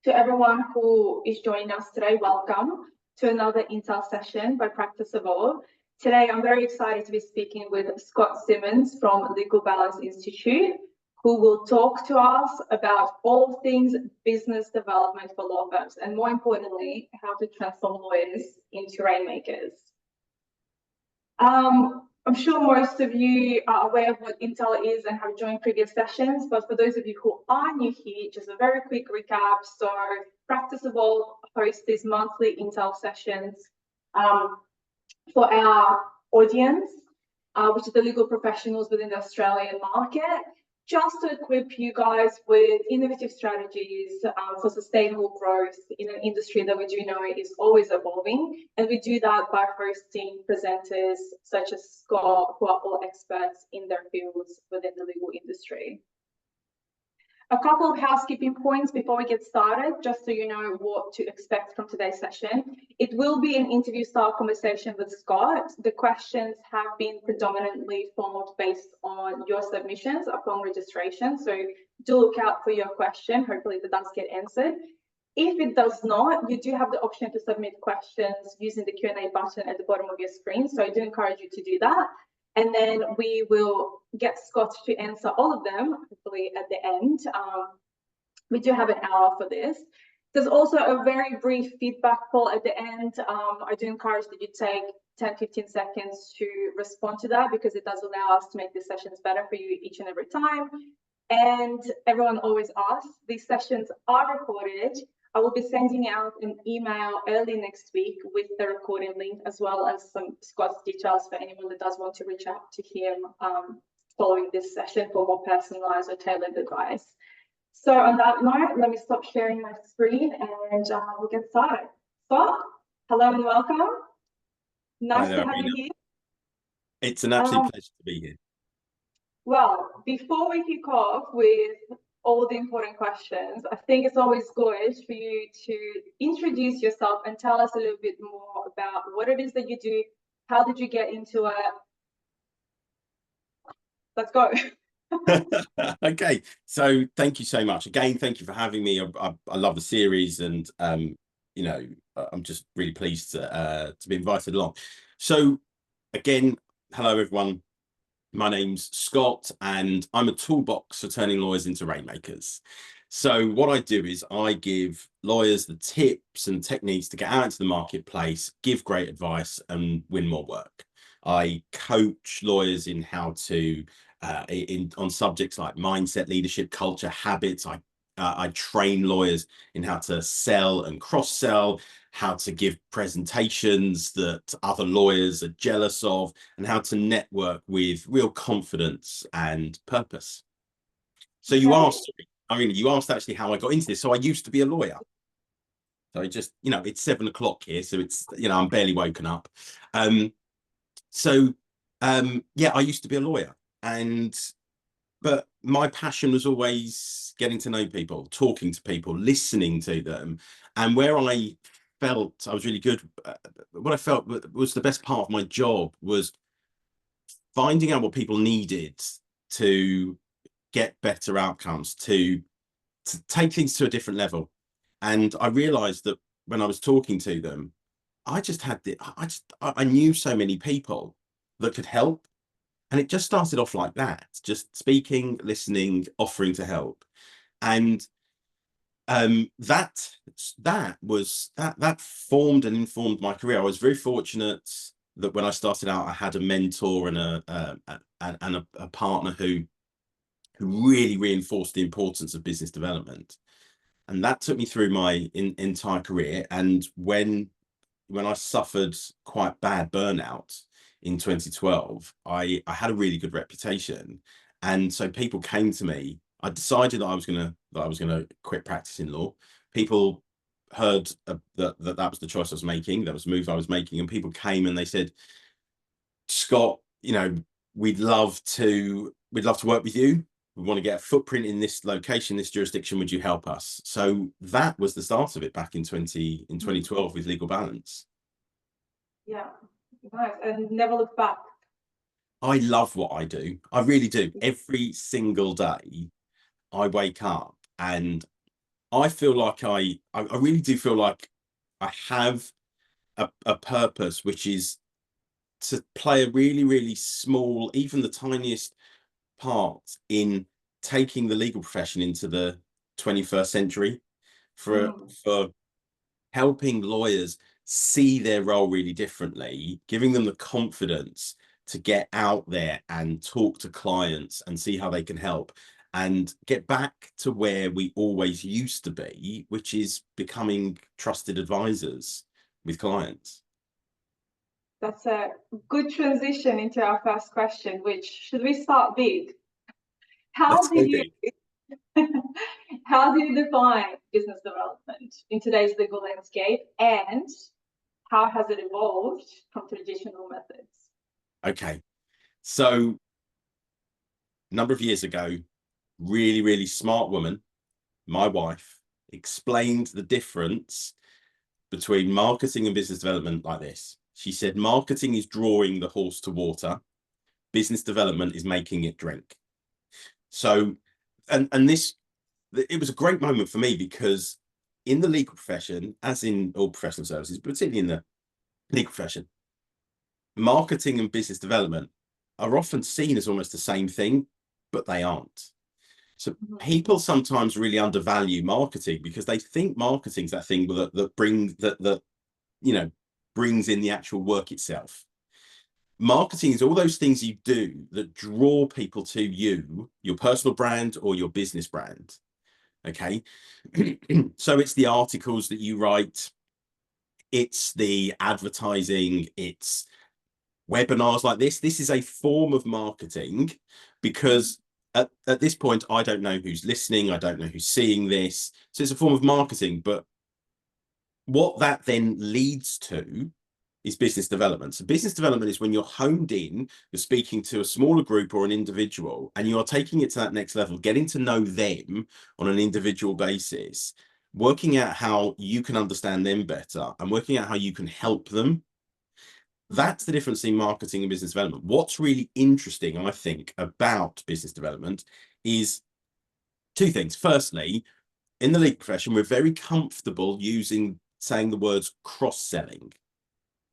To everyone who is joining us today, welcome to another Intel session by Practice of All. Today, I'm very excited to be speaking with Scott Simmons from Legal Balance Institute, who will talk to us about all things business development for law firms, and more importantly, how to transform lawyers into rainmakers. I'm sure most of you are aware of what Intel is and have joined previous sessions, but for those of you who are new here, just a very quick recap. So Practice of All hosts these monthly Intel sessions for our audience, which is the legal professionals within the Australian market, just to equip you guys with innovative strategies for sustainable growth in an industry that we do know is always evolving. And we do that by hosting presenters such as Scott, who are all experts in their fields within the legal industry. A couple of housekeeping points before we get started, just so you know what to expect from today's session. It will be an interview-style conversation with Scott. The questions have been predominantly formed based on your submissions upon registration, so do look out for your question. Hopefully that does get answered. If it does not, you do have the option to submit questions using the Q&A button at the bottom of your screen, so I do encourage you to do that. And then we will get Scott to answer all of them, hopefully at the end. We do have an hour for this. There's also a very brief feedback poll at the end. I do encourage that you take 10-15 seconds to respond to that, because it does allow us to make these sessions better for you each and every time. And everyone always asks, these sessions are recorded. I will be sending out an email early next week with the recording link, as well as some Scott's details for anyone that does want to reach out to him following this session for more personalized or tailored advice. So on that note, let me stop sharing my screen and we'll get started. Scott, hello and welcome. Nice to have you here. It's an absolute pleasure to be here. Well, before we kick off with all the important questions, I think it's always good for you to introduce yourself and tell us a little bit more about what it is that you do. How did you get into it? Let's go. Okay, so thank you so much again. Thank you for having me. I love the series, and you know, I'm just really pleased to be invited along. So again, hello everyone. My name's Scott, and I'm a toolbox for turning lawyers into rainmakers. So what I do is I give lawyers the tips and techniques to get out into the marketplace, give great advice, and win more work. I coach lawyers in how to, on subjects like mindset, leadership, culture, habits. I train lawyers in how to sell and cross-sell, how to give presentations that other lawyers are jealous of, and how to network with real confidence and purpose. So you asked, you asked actually how I got into this. So I used to be a lawyer. So just, you know, it's 7 o'clock here, so it's, you know, I'm barely woken up. Yeah, I used to be a lawyer, but my passion was always getting to know people, talking to people, listening to them. And where I felt I was really good, what I felt was the best part of my job was finding out what people needed to get better outcomes, to take things to a different level. And I realized that when I was talking to them, I just had I knew so many people that could help. And it just started off like that, just speaking, listening, offering to help. And that formed and informed my career. I was very fortunate that when I started out, I had a mentor and a partner who really reinforced the importance of business development. And that took me through my entire career. And when I suffered quite bad burnout in 2012, I had a really good reputation, and so people came to me. I decided that I was gonna quit practicing law. People heard that was the choice I was making, that was the move I was making, and people came and they said, Scott, you know, we'd love to work with you. We want to get a footprint in this location, this jurisdiction. Would you help us? So that was the start of it back in 2012 with Legal Balance. Yeah. Nice. And never look back. I love what I do. I really do. Every single day I wake up and I feel like I really do feel like I have a purpose, which is to play a really, really small, even the tiniest part in taking the legal profession into the 21st century, for Mm. helping lawyers see their role really differently, giving them the confidence to get out there and talk to clients and see how they can help and get back to where we always used to be, which is becoming trusted advisors with clients. That's a good transition into our first question, which should we start big? How Let's do go you big. how do you define business development in today's legal landscape, and how has it evolved from traditional methods? Okay, so a number of years ago, really, really smart woman, my wife, explained the difference between marketing and business development like this. She said, marketing is drawing the horse to water. Business development is making it drink. So, and this, it was a great moment for me, because in the legal profession, as in all professional services, but particularly in the legal profession, marketing and business development are often seen as almost the same thing, but they aren't. So people sometimes really undervalue marketing because they think marketing's that thing that brings that you know brings in the actual work itself. Marketing is all those things you do that draw people to you, your personal brand or your business brand. Okay. So it's the articles that you write, it's the advertising, it's webinars like this. This is a form of marketing, because at this point, I don't know who's listening. I don't know who's seeing this. So it's a form of marketing. But what that then leads to is business development. So business development is when you're honed in, you're speaking to a smaller group or an individual, and you are taking it to that next level, getting to know them on an individual basis, working out how you can understand them better and working out how you can help them. That's the difference in marketing and business development. What's really interesting, I think, about business development is two things. Firstly, in the legal profession, we're very comfortable saying the words cross-selling.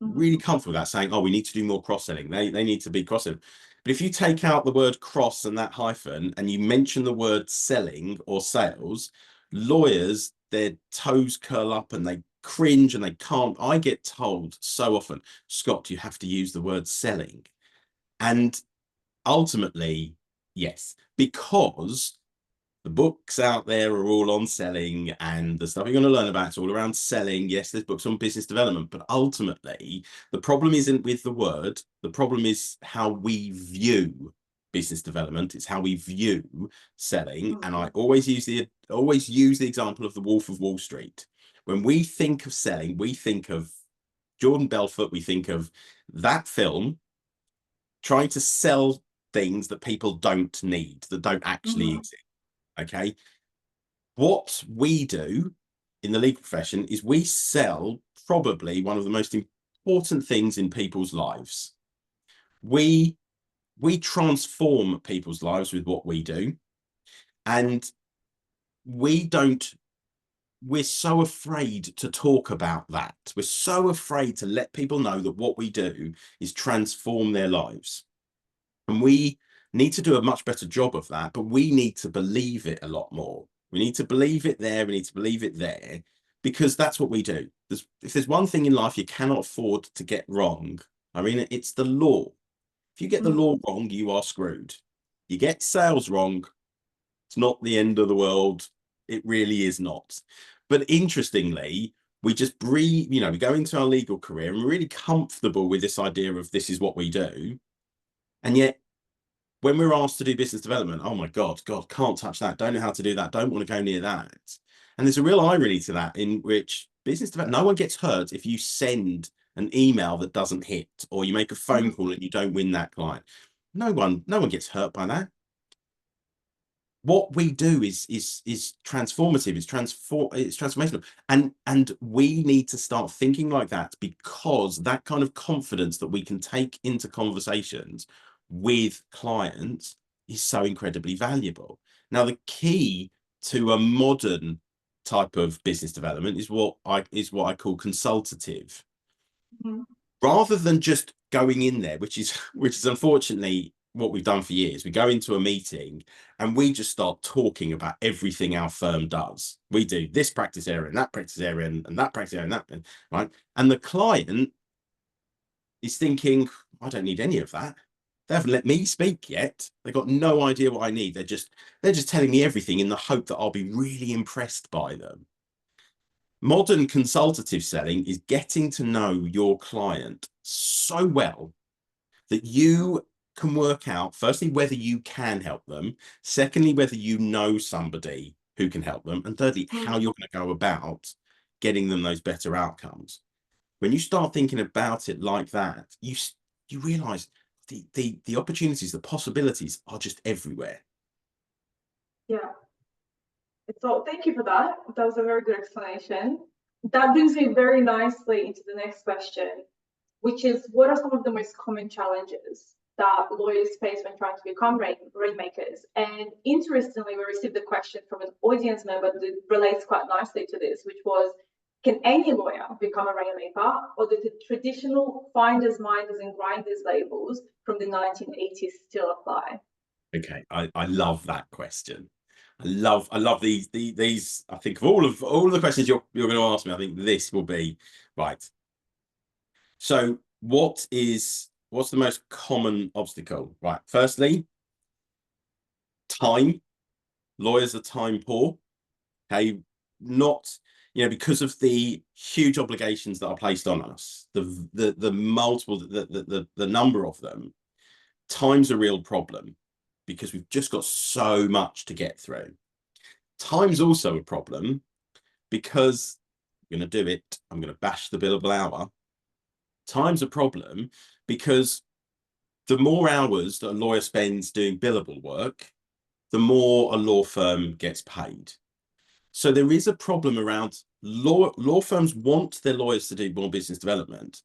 Really comfortable with that, saying, oh, we need to do more cross-selling. They need to be cross-selling. But if you take out the word cross and that hyphen and you mention the word selling or sales, lawyers, their toes curl up and they cringe and they can't. I get told so often, Scott, you have to use the word selling. And ultimately, yes, because the books out there are all on selling, and the stuff you're going to learn about is all around selling. Yes, there's books on business development, but ultimately the problem isn't with the word. The problem is how we view business development. It's how we view selling. And I always use the example of the Wolf of Wall Street. When we think of selling, we think of Jordan Belfort, we think of that film trying to sell things that people don't need, that don't actually exist. Okay. What we do in the legal profession is we sell probably one of the most important things in people's lives. We transform people's lives with what we do. And we're so afraid to talk about that. We're so afraid to let people know that what we do is transform their lives. And we need to do a much better job of that, but we need to believe it a lot more. We need to believe it there. We need to believe it there, because that's what we do. If there's one thing in life you cannot afford to get wrong, I mean, it's the law. If you get the law wrong, you are screwed. You get sales wrong, it's not the end of the world. It really is not. But interestingly, we just breathe, we go into our legal career and we're really comfortable with this idea of this is what we do. And yet, when we're asked to do business development, oh my God, can't touch that. Don't know how to do that. Don't want to go near that. And there's a real irony to that, in which business development, no one gets hurt if you send an email that doesn't hit, or you make a phone call and you don't win that client. No one gets hurt by that. What we do is transformative. It's transformational, and we need to start thinking like that, because that kind of confidence that we can take into conversations with clients is so incredibly valuable. Now, the key to a modern type of business development is what I call consultative. Mm-hmm. Rather than just going in there, which is unfortunately what we've done for years. We go into a meeting and we just start talking about everything our firm does. We do this practice area and that practice area and that practice area and that, right? And the client is thinking, I don't need any of that. They haven't let me speak yet. They've got no idea what I need. They're just telling me everything in the hope that I'll be really impressed by them. Modern consultative selling is getting to know your client so well that you can work out, firstly, whether you can help them, secondly, whether you know somebody who can help them, and thirdly, how you're going to go about getting them those better outcomes. When you start thinking about it like that, you realize the opportunities, the possibilities are just everywhere. Yeah. So thank you for that. That was a very good explanation. That brings me very nicely into the next question, which is, what are some of the most common challenges that lawyers face when trying to become rainmakers? And interestingly, we received a question from an audience member that relates quite nicely to this, which was, can any lawyer become a rainmaker, or do the traditional finders, minders, and grinders labels from the 1980s still apply? Okay, I love that question. I love these. I think of all of the questions you're going to ask me, I think this will be right. So what's the most common obstacle? Right. Firstly, time. Lawyers are time poor. Okay. Not, because of the huge obligations that are placed on us, the multiple, the number of them, time's a real problem because we've just got so much to get through. Time's also a problem because I'm going to do it. I'm going to bash the billable hour. Time's a problem because the more hours that a lawyer spends doing billable work, the more a law firm gets paid. So there is a problem around law firms want their lawyers to do more business development.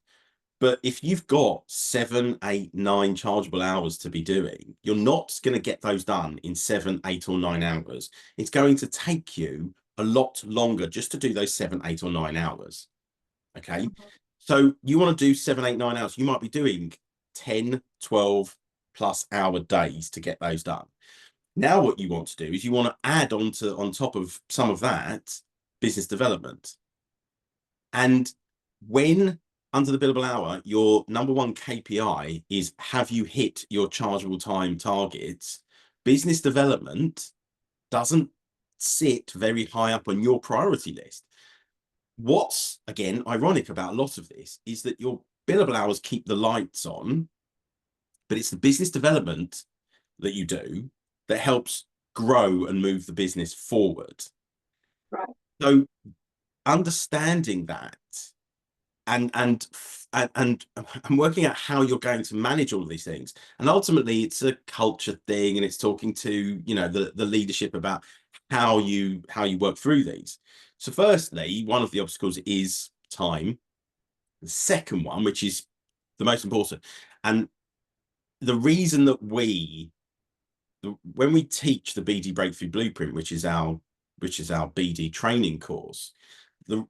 But if you've got 7, 8, 9 chargeable hours to be doing, you're not going to get those done in 7, 8, or 9 hours. It's going to take you a lot longer just to do those 7, 8, or 9 hours. Okay. So you want to do 7, 8, 9 hours. You might be doing 10, 12 plus hour days to get those done. Now, what you want to do is you want to add on top of some of that business development. And when under the billable hour, your number one KPI is, have you hit your chargeable time targets? Business development doesn't sit very high up on your priority list. What's, again, ironic about a lot of this is that your billable hours keep the lights on, but it's the business development that you do that helps grow and move the business forward. Right. So understanding that and working out how you're going to manage all of these things, and ultimately it's a culture thing, and it's talking to the leadership about how you work through these. So firstly, one of the obstacles is time. The second one, which is the most important, and the reason that when we teach the BD Breakthrough Blueprint, which is our BD training course,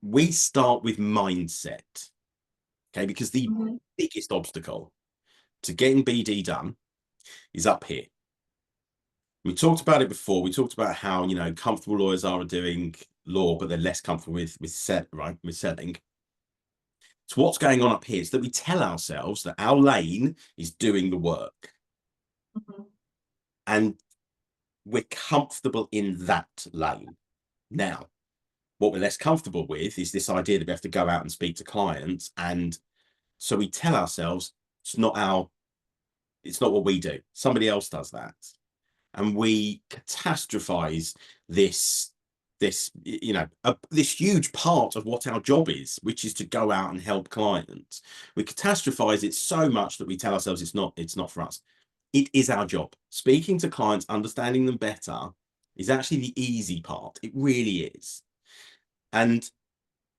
we start with mindset. Okay, because the biggest obstacle to getting BD done is up here. We talked about it before. We talked about how comfortable lawyers are doing law, but they're less comfortable with selling. So what's going on up here is that we tell ourselves that our lane is doing the work. And we're comfortable in that lane. Now, what we're less comfortable with is this idea that we have to go out and speak to clients. And so we tell ourselves it's not what we do. Somebody else does that. And we catastrophize this huge part of what our job is, which is to go out and help clients. We catastrophize it so much that we tell ourselves it's not for us. It is our job. Speaking to clients, understanding them better is actually the easy part. It really is. And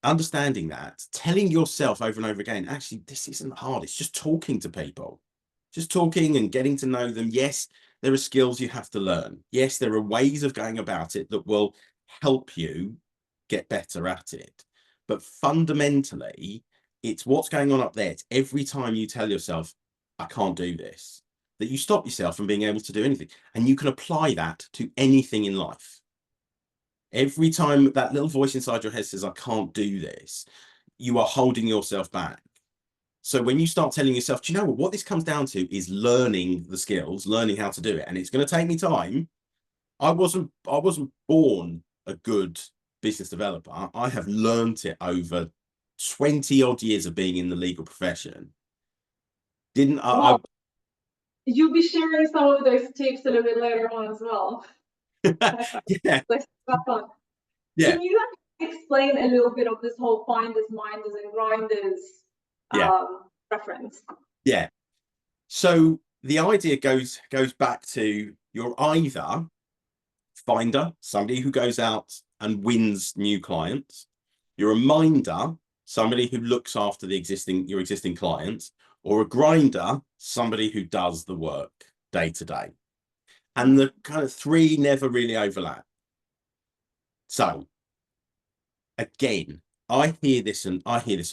understanding that, telling yourself over and over again, actually, this isn't hard. It's just talking to people, just talking and getting to know them. Yes, there are skills you have to learn. Yes, there are ways of going about it that will help you get better at it. But fundamentally, it's what's going on up there. It's every time you tell yourself, I can't do this, that you stop yourself from being able to do anything. And you can apply that to anything in life. Every time that little voice inside your head says, I can't do this, you are holding yourself back. So when you start telling yourself, do you know what this comes down to is learning the skills, learning how to do it. And it's going to take me time. I wasn't born a good business developer. I have learned it over 20 odd years of being in the legal profession. You'll be sharing some of those tips a little bit later on as well. Yeah. Let's have fun. Yeah. Can you explain a little bit of this whole finders, minders, and grinders reference? Yeah. So the idea goes back to you're either finder, somebody who goes out and wins new clients. You're a minder, somebody who looks after your existing clients, or a grinder, somebody who does the work day to day. And the kind of three never really overlap. So again, I hear this a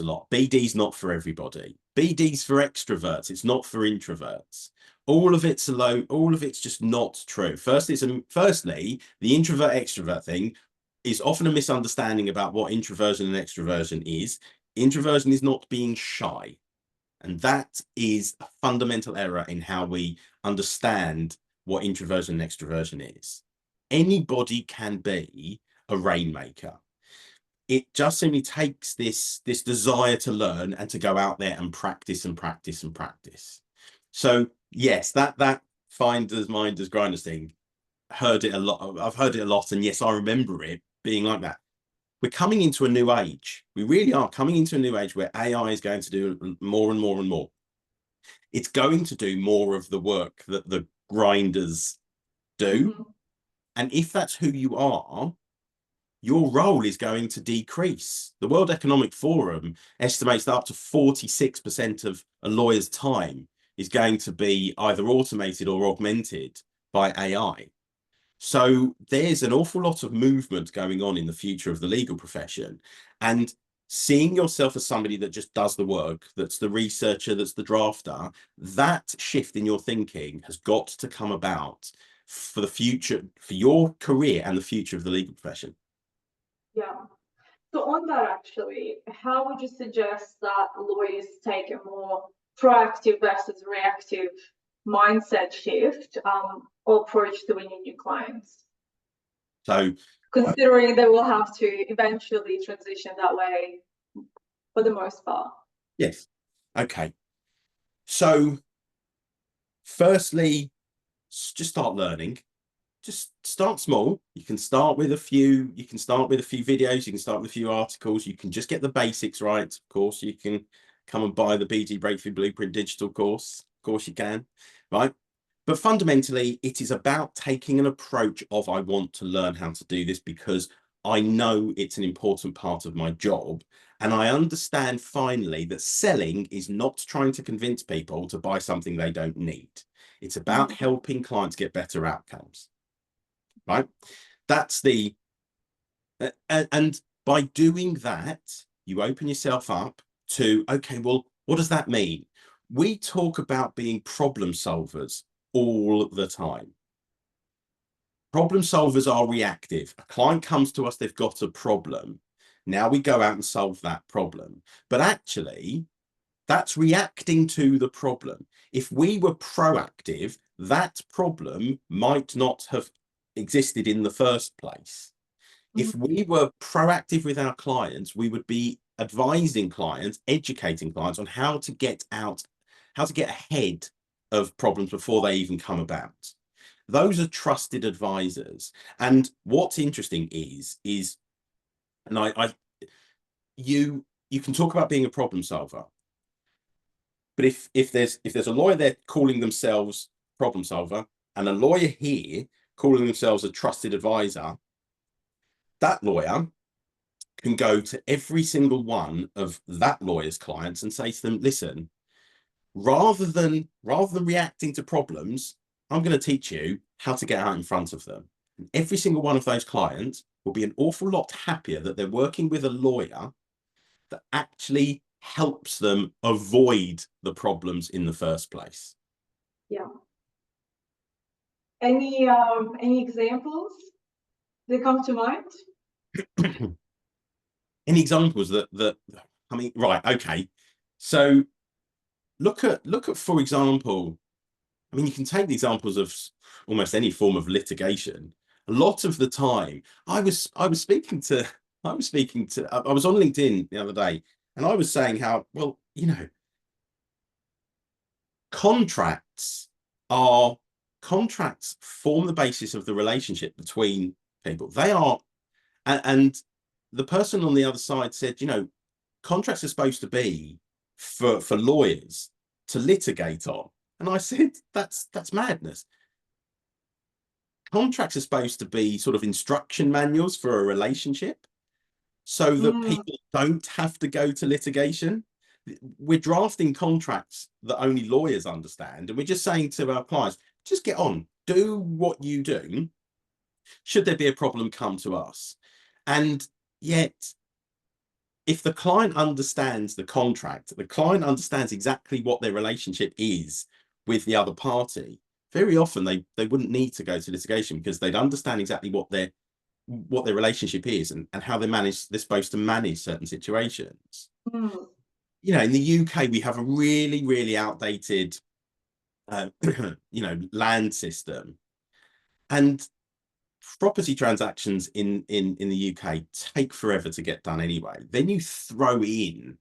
lot. BD's not for everybody. BD's for extroverts. It's not for introverts. All of it's just not true. Firstly, the introvert extrovert thing is often a misunderstanding about what introversion and extroversion is. Introversion is not being shy. And that is a fundamental error in how we understand what introversion and extroversion is. Anybody can be a rainmaker. It just simply takes this desire to learn and to go out there and practice and practice and practice. So yes, that finders, minders, grinders thing, heard it a lot. I've heard it a lot, and yes, I remember it being like that. We're coming into a new age. We really are coming into a new age where AI is going to do more and more and more. It's going to do more of the work that the grinders do. Mm-hmm. And if that's who you are, your role is going to decrease. The World Economic Forum estimates that up to 46% of a lawyer's time is going to be either automated or augmented by AI. So there's an awful lot of movement going on in the future of the legal profession. And seeing yourself as somebody that just does the work, that's the researcher, that's the drafter, that shift in your thinking has got to come about for the future, for your career and the future of the legal profession. Yeah. So on that, actually, how would you suggest that lawyers take a more proactive versus reactive mindset shift or approach to winning new clients? So considering they will have to eventually transition that way for the most part. Yes. Okay. So firstly, just start learning. Just start small. You can start with a few videos, you can start with a few articles, you can just get the basics right. Of course, you can come and buy the BD Breakthrough Blueprint digital course. Of course you can, right? But fundamentally, it is about taking an approach of, I want to learn how to do this because I know it's an important part of my job. And I understand finally that selling is not trying to convince people to buy something they don't need. It's about helping clients get better outcomes. Right? That's the, and by doing that, you open yourself up to, okay, well, what does that mean? We talk about being problem solvers all the time. Problem solvers are reactive. A client comes to us, they've got a problem. Now we go out and solve that problem. But actually, that's reacting to the problem. If we were proactive, that problem might not have existed in the first place. If we were proactive with our clients, we would be advising clients, educating clients on how to get ahead of problems before they even come about. Those are trusted advisors. And what's interesting is and you can talk about being a problem solver, but if there's a lawyer there calling themselves problem solver and a lawyer here calling themselves a trusted advisor, that lawyer can go to every single one of that lawyer's clients and say to them, listen, rather than reacting to problems, I'm going to teach you how to get out in front of them. Every single one of those clients will be an awful lot happier that they're working with a lawyer that actually helps them avoid the problems in the first place. Yeah. Any examples that come to mind? Any examples that I mean, right, okay. So look at, for example, I mean, you can take the examples of almost any form of litigation. A lot of the time, I was speaking to I was on LinkedIn the other day, and I was saying how, well, you know, contracts form the basis of the relationship between people. They are, and the person on the other side said, you know, contracts are supposed to be for lawyers to litigate on. And I said, that's madness. Contracts are supposed to be sort of instruction manuals for a relationship so that people don't have to go to litigation. We're drafting contracts that only lawyers understand, and we're just saying to our clients, just get on, do what you do. Should there be a problem, come to us. And yet, if the client understands the contract, the client understands exactly what their relationship is with the other party, very often they wouldn't need to go to litigation, because they'd understand exactly what their relationship is, and how they're supposed to manage certain situations. You know, in the UK, we have a really, really outdated, you know, land system, and property transactions in the UK take forever to get done anyway. Then you throw in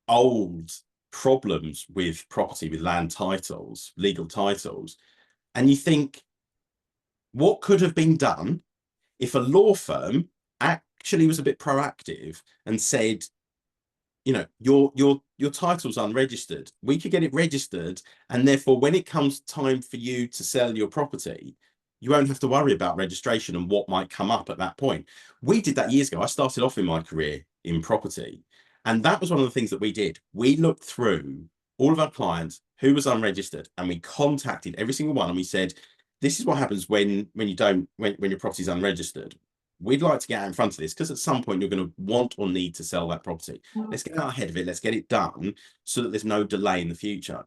old problems with property, with land titles, legal titles, and you think, what could have been done if a law firm actually was a bit proactive and said, you know, your title's unregistered. We could get it registered, and therefore, when it comes time for you to sell your property, you won't have to worry about registration and what might come up at that point. We did that years ago. I started off in my career in property, and that was one of the things that we did. We looked through all of our clients who was unregistered, and we contacted every single one, and we said, this is what happens when your property's unregistered. We'd like to get out in front of this, because at some point you're going to want or need to sell that property. Let's get out ahead of it. Let's get it done so that there's no delay in the future.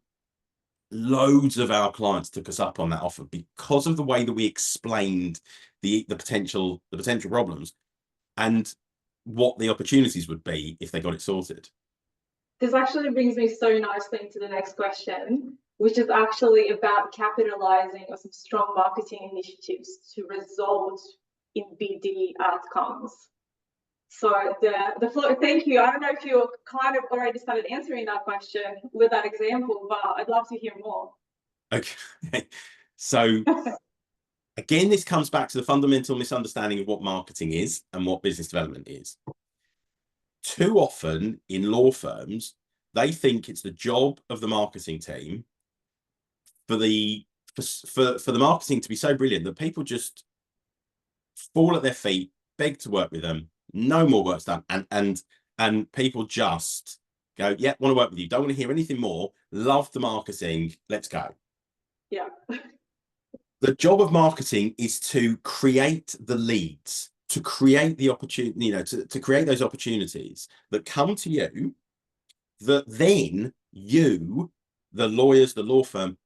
Loads of our clients took us up on that offer because of the way that we explained the potential problems and what the opportunities would be if they got it sorted. This actually brings me so nicely into the next question, which is actually about capitalizing on some strong marketing initiatives to result in BD outcomes. So the flow, thank you. I don't know if you kind of already started answering that question with that example, but I'd love to hear more. Okay. So again, this comes back to the fundamental misunderstanding of what marketing is and what business development is. Too often in law firms, they think it's the job of the marketing team for the marketing to be so brilliant that people just fall at their feet, beg to work with them, no more work's done, and people just go, yeah, want to work with you, don't want to hear anything more, love the marketing, let's go. Yeah. The job of marketing is to create the leads, to create the opportunity, you know, to create those opportunities that come to you, that then you, the lawyers, the law firm,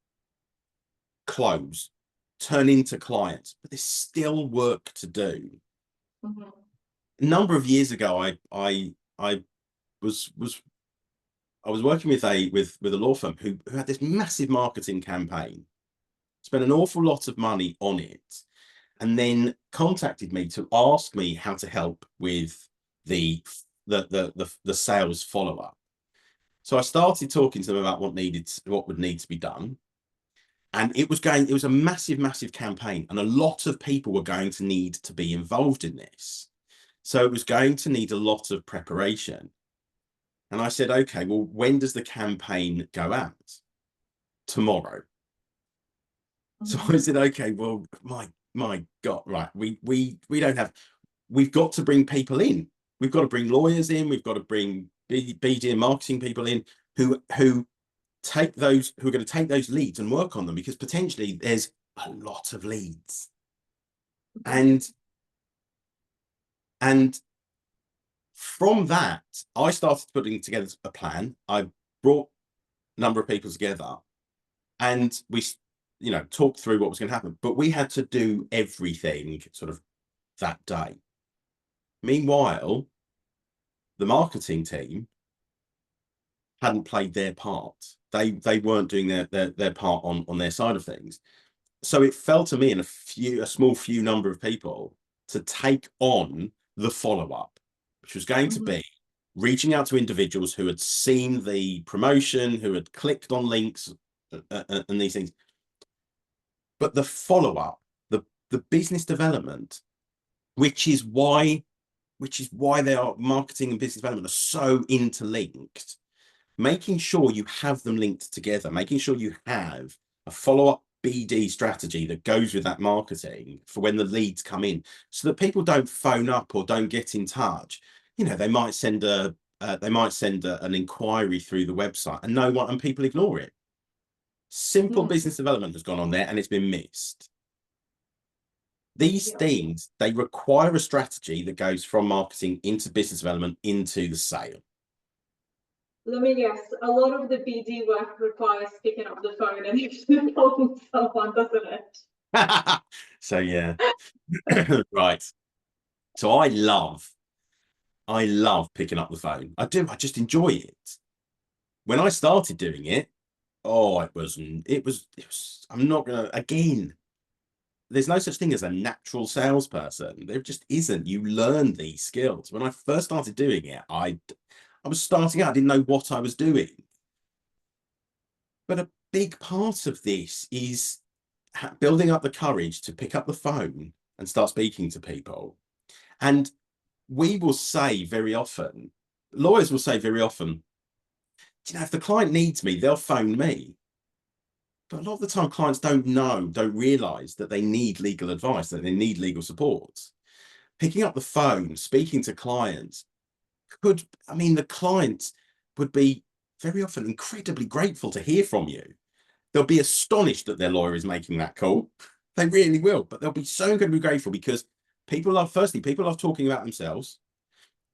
close, turn into clients. But there's still work to do. A number of years ago, I was working with a law firm who had this massive marketing campaign, spent an awful lot of money on it, and then contacted me to ask me how to help with the sales follow-up. So I started talking to them about what would need to be done. And it was a massive campaign, and a lot of people were going to need to be involved in this. So it was going to need a lot of preparation. And I said, okay, well, when does the campaign go out? Tomorrow. So I said, okay, well, my God, right. We've got to bring people in. We've got to bring lawyers in. We've got to bring BD and marketing people in who are going to take those leads and work on them, because potentially there's a lot of leads. Mhm. And from that, I started putting together a plan. I brought a number of people together, and we, talked through what was going to happen. But we had to do everything sort of that day. Meanwhile, the marketing team hadn't played their part. They weren't doing their part on their side of things. So it fell to me and a small few number of people to take on the follow-up, which was going to Mhm. be reaching out to individuals who had seen the promotion, who had clicked on links and these things. But the follow-up, the business development, which is why they are marketing and business development are so interlinked, making sure you have them linked together, making sure you have a follow-up BD strategy that goes with that marketing for when the leads come in, so that people don't phone up or don't get in touch. They might send an inquiry through the website and people ignore it. Simple Mhm. business development has gone on there and it's been missed. These Yeah. things, they require a strategy that goes from marketing into business development into the sale. Let me guess, a lot of the BD work requires picking up the phone and actually calling someone, doesn't it? So yeah. Right. So I love picking up the phone. I do. I just enjoy it. When I started doing it, oh, it was, I'm not gonna, again, there's no such thing as a natural salesperson. There just isn't. You learn these skills. When I first started doing it, I was starting out, I didn't know what I was doing. But a big part of this is building up the courage to pick up the phone and start speaking to people. And we will say very often, lawyers will say very often, if the client needs me, they'll phone me. But a lot of the time, clients don't realize that they need legal advice, that they need legal support. Picking up the phone, speaking to clients the clients would be very often incredibly grateful to hear from you. They'll be astonished that their lawyer is making that call. They really will, but they'll be so incredibly grateful because people love talking about themselves.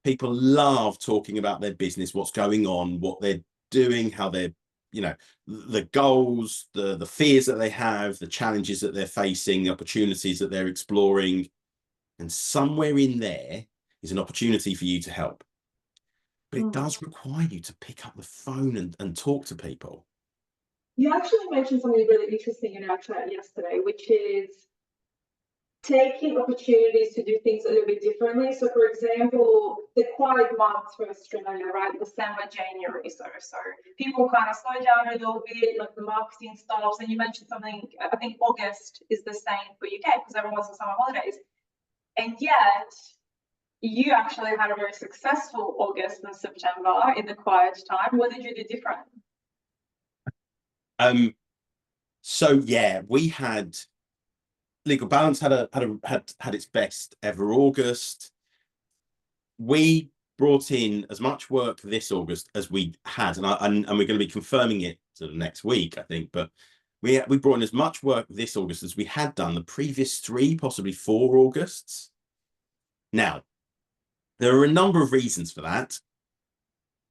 People love talking about their business, what's going on, what they're doing, how they're, the goals, the fears that they have, the challenges that they're facing, the opportunities that they're exploring. And somewhere in there is an opportunity for you to help. But it Mm. does require you to pick up the phone and talk to people. You actually mentioned something really interesting in our chat yesterday, which is taking opportunities to do things a little bit differently. So, for example, the quiet months for Australia, right? December, January. So people kind of slow down a little bit, like the marketing stops. And you mentioned something, I think August is the same for UK because everyone's on summer holidays. And yet, you actually had a very successful August and September in the quiet time. What did you do different? So yeah, we had Legal Balance had its best ever August. We brought in as much work this August as we had, and we're going to be confirming it sort of next week, I think. But we brought in as much work this August as we had done the previous 3, possibly 4 Augusts. Now, there are a number of reasons for that.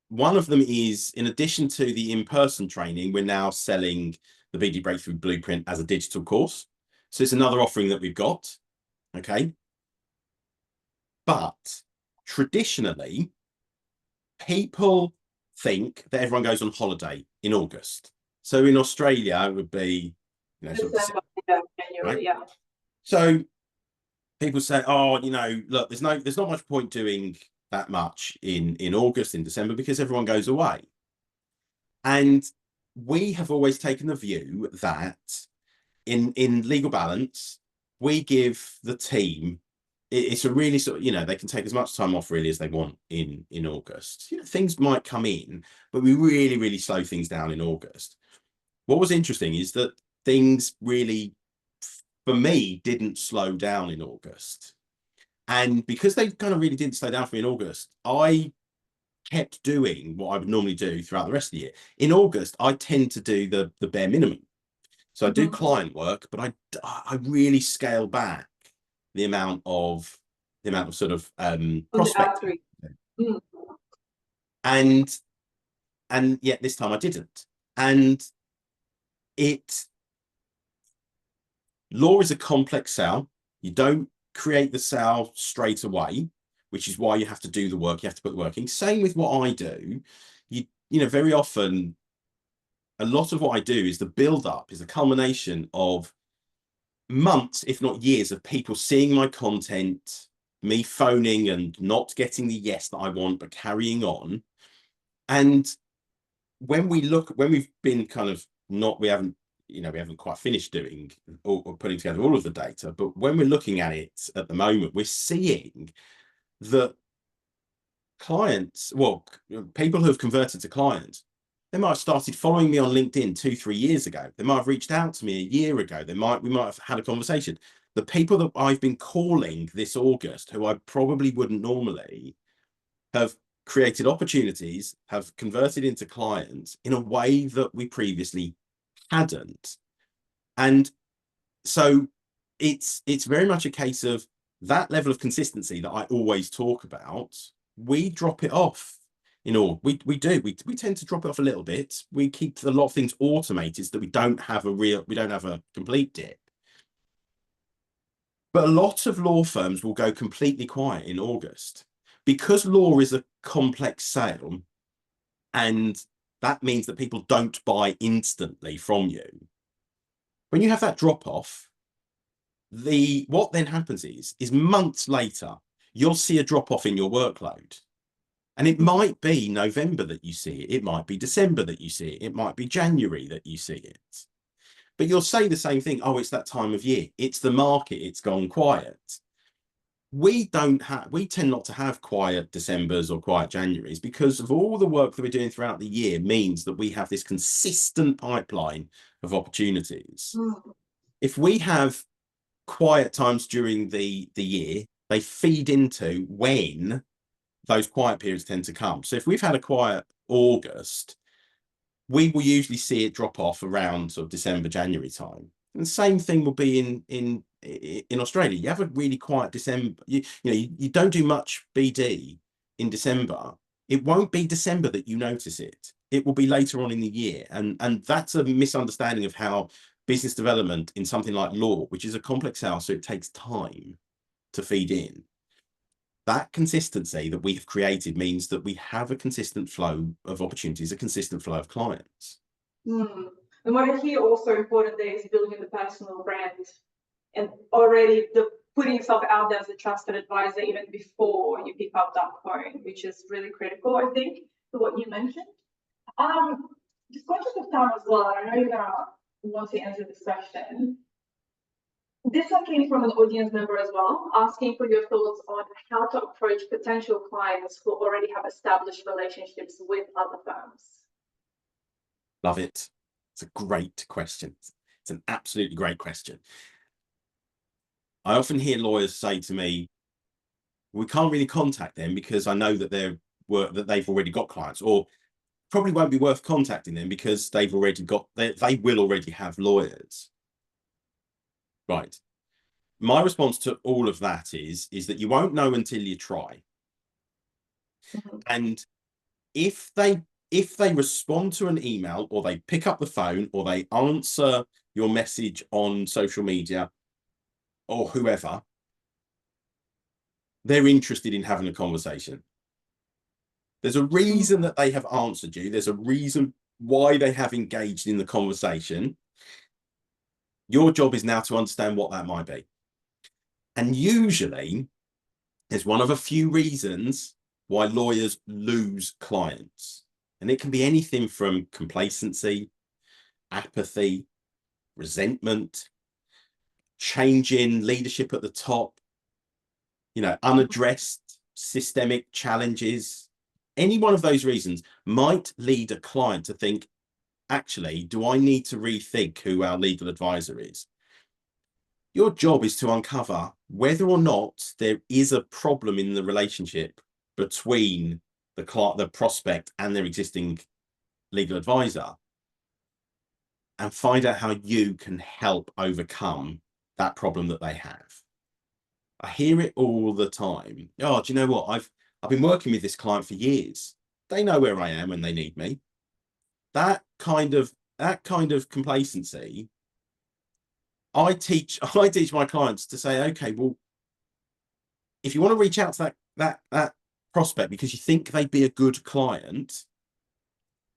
One of them is, in addition to the in-person training, we're now selling the BD Breakthrough Blueprint as a digital course. So it's another offering that we've got. Okay. But traditionally, people think that everyone goes on holiday in August. So in Australia, it would be, sort of December, December, yeah, right? January, yeah. So people say, oh, look, there's not much point doing that much in August, in December, because everyone goes away. And we have always taken the view that in Legal Balance, we give the team, it's a really sort of, they can take as much time off really as they want in August. Things might come in, but we really, really slow things down in August. What was interesting is that things really, for me, didn't slow down in August. And because they kind of really didn't slow down for me in August, I kept doing what I would normally do throughout the rest of the year. In August, I tend to do the bare minimum. So I do client work, but I really scale back the amount of sort of prospecting. And yet this time I didn't. And law is a complex sale. You don't create the sale straight away, which is why you have to do the work. You have to put the work in. Same with what I do. You know, very often, a lot of what I do is the build up, is a culmination of months, if not years, of people seeing my content, me phoning and not getting the yes that I want, but carrying on. And when we've been kind of we haven't quite finished doing or putting together all of the data, but when we're looking at it at the moment, we're seeing that clients, well, people who have converted to clients, they might have started following me on LinkedIn 2-3 years ago. They might have reached out to me a year ago. We might have had a conversation. The people that I've been calling this August, who I probably wouldn't normally, have created opportunities, have converted into clients in a way that we previously hadn't. And so it's very much a case of that level of consistency that I always talk about. We drop it off. We tend to drop it off a little bit. We keep a lot of things automated so that we don't have a complete dip. But a lot of law firms will go completely quiet in August because law is a complex sale, and that means that people don't buy instantly from you. When you have that drop off, what then happens is months later, you'll see a drop off in your workload. And it might be November that you see it. It might be December that you see it. It might be January that you see it. But you'll say the same thing. Oh, it's that time of year. It's the market. It's gone quiet. We tend not to have quiet Decembers or quiet Januaries because of all the work that we're doing throughout the year means that we have this consistent pipeline of opportunities. If we have quiet times during the year, they feed into when those quiet periods tend to come. So if we've had a quiet August, we will usually see it drop off around sort of December, January time. And the same thing will be in Australia. You have a really quiet December. You don't do much BD in December. It won't be December that you notice it. It will be later on in the year. And that's a misunderstanding of how business development in something like law, which is a complex sale, so it takes time to feed in. That consistency that we have created means that we have a consistent flow of opportunities, a consistent flow of clients. And what I hear also important there is building the personal brand and already putting yourself out there as a trusted advisor even before you pick up that phone, which is really critical, I think, to what you mentioned. Just conscious of time as well, I know you're going to want to answer this question. This one came from an audience member as well, asking for your thoughts on how to approach potential clients who already have established relationships with other firms. Love it. It's a great question. It's an absolutely great question. I often hear lawyers say to me, we can't really contact them because I know that they've already got clients, or probably won't be worth contacting them because they will already have lawyers. Right. My response to all of that is that you won't know until you try. And if they respond to an email, or they pick up the phone, or they answer your message on social media or whoever, they're interested in having a conversation. There's a reason that they have answered you. There's a reason why they have engaged in the conversation. Your job is now to understand what that might be. And usually there's one of a few reasons why lawyers lose clients. And it can be anything from complacency, apathy, resentment, change in leadership at the top, unaddressed systemic challenges. Any one of those reasons might lead a client to think, actually, do I need to rethink who our legal advisor is? Your job is to uncover whether or not there is a problem in the relationship between the prospect and their existing legal advisor. and find out how you can help overcome that problem that they have. I hear it all the time. Oh, do you know what? I've been working with this client for years. They know where I am when they need me. That kind of complacency, I teach my clients to say, okay, well, if you want to reach out to that prospect because you think they'd be a good client,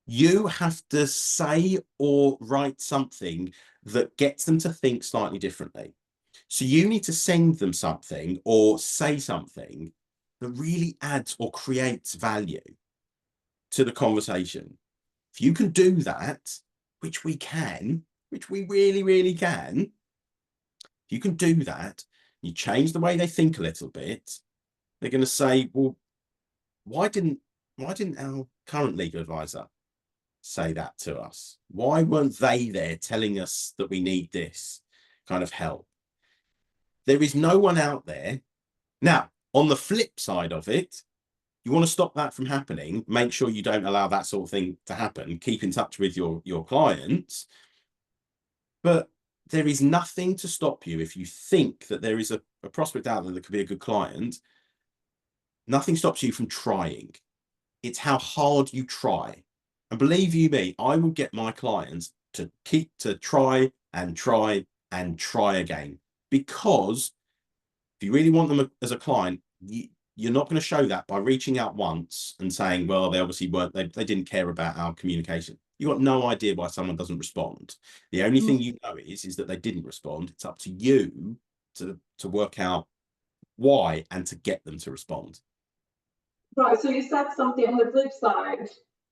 you have to say or write something that gets them to think slightly differently. So you need to send them something or say something that really adds or creates value to the conversation. If you can do that, which we really, really can, if you can do that, you change the way they think a little bit, they're going to say, well, why didn't our current legal advisor say that to us? Why weren't they there telling us that we need this kind of help? There is no one out there. Now, on the flip side of it, you want to stop that from happening. Make sure you don't allow that sort of thing to happen. Keep in touch with your clients. But there is nothing to stop you if you think that there is a prospect out there that could be a good client. Nothing stops you from trying. It's how hard you try. And believe you me, I will get my clients to try and try and try again. Because if you really want them as a client, you're not going to show that by reaching out once and saying, well, they obviously weren't, they didn't care about our communication. You've got no idea why someone doesn't respond. The only thing you know is that they didn't respond. It's up to you to work out why and to get them to respond. Right, so you said something on the flip side.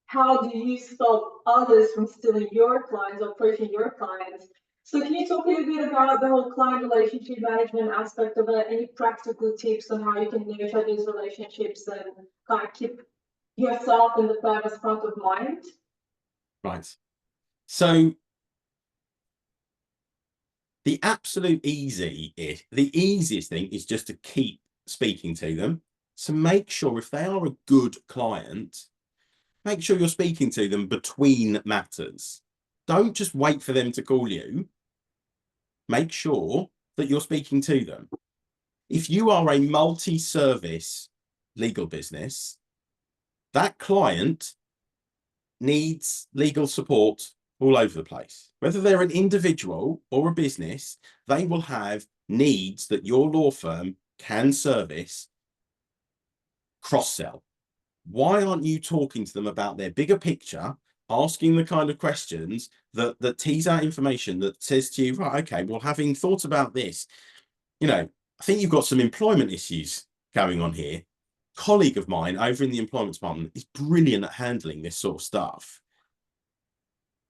How do you stop others from stealing your clients or poaching your clients? So can you talk a little bit about the whole client relationship management aspect of it? Any practical tips on how you can nurture these relationships and kind of keep yourself and the firm as front of mind? Right. So the easiest thing is just to keep speaking to them. So make sure if they are a good client, make sure you're speaking to them between matters. Don't just wait for them to call you. Make sure that you're speaking to them. If you are a multi-service legal business, that client needs legal support all over the place. Whether they're an individual or a business, they will have needs that your law firm can service. Cross-sell. Why aren't you talking to them about their bigger picture, asking the kind of questions that tease out information that says to you, right, okay, well, having thought about this, I think you've got some employment issues going on here. Colleague of mine over in the employment department is brilliant at handling this sort of stuff.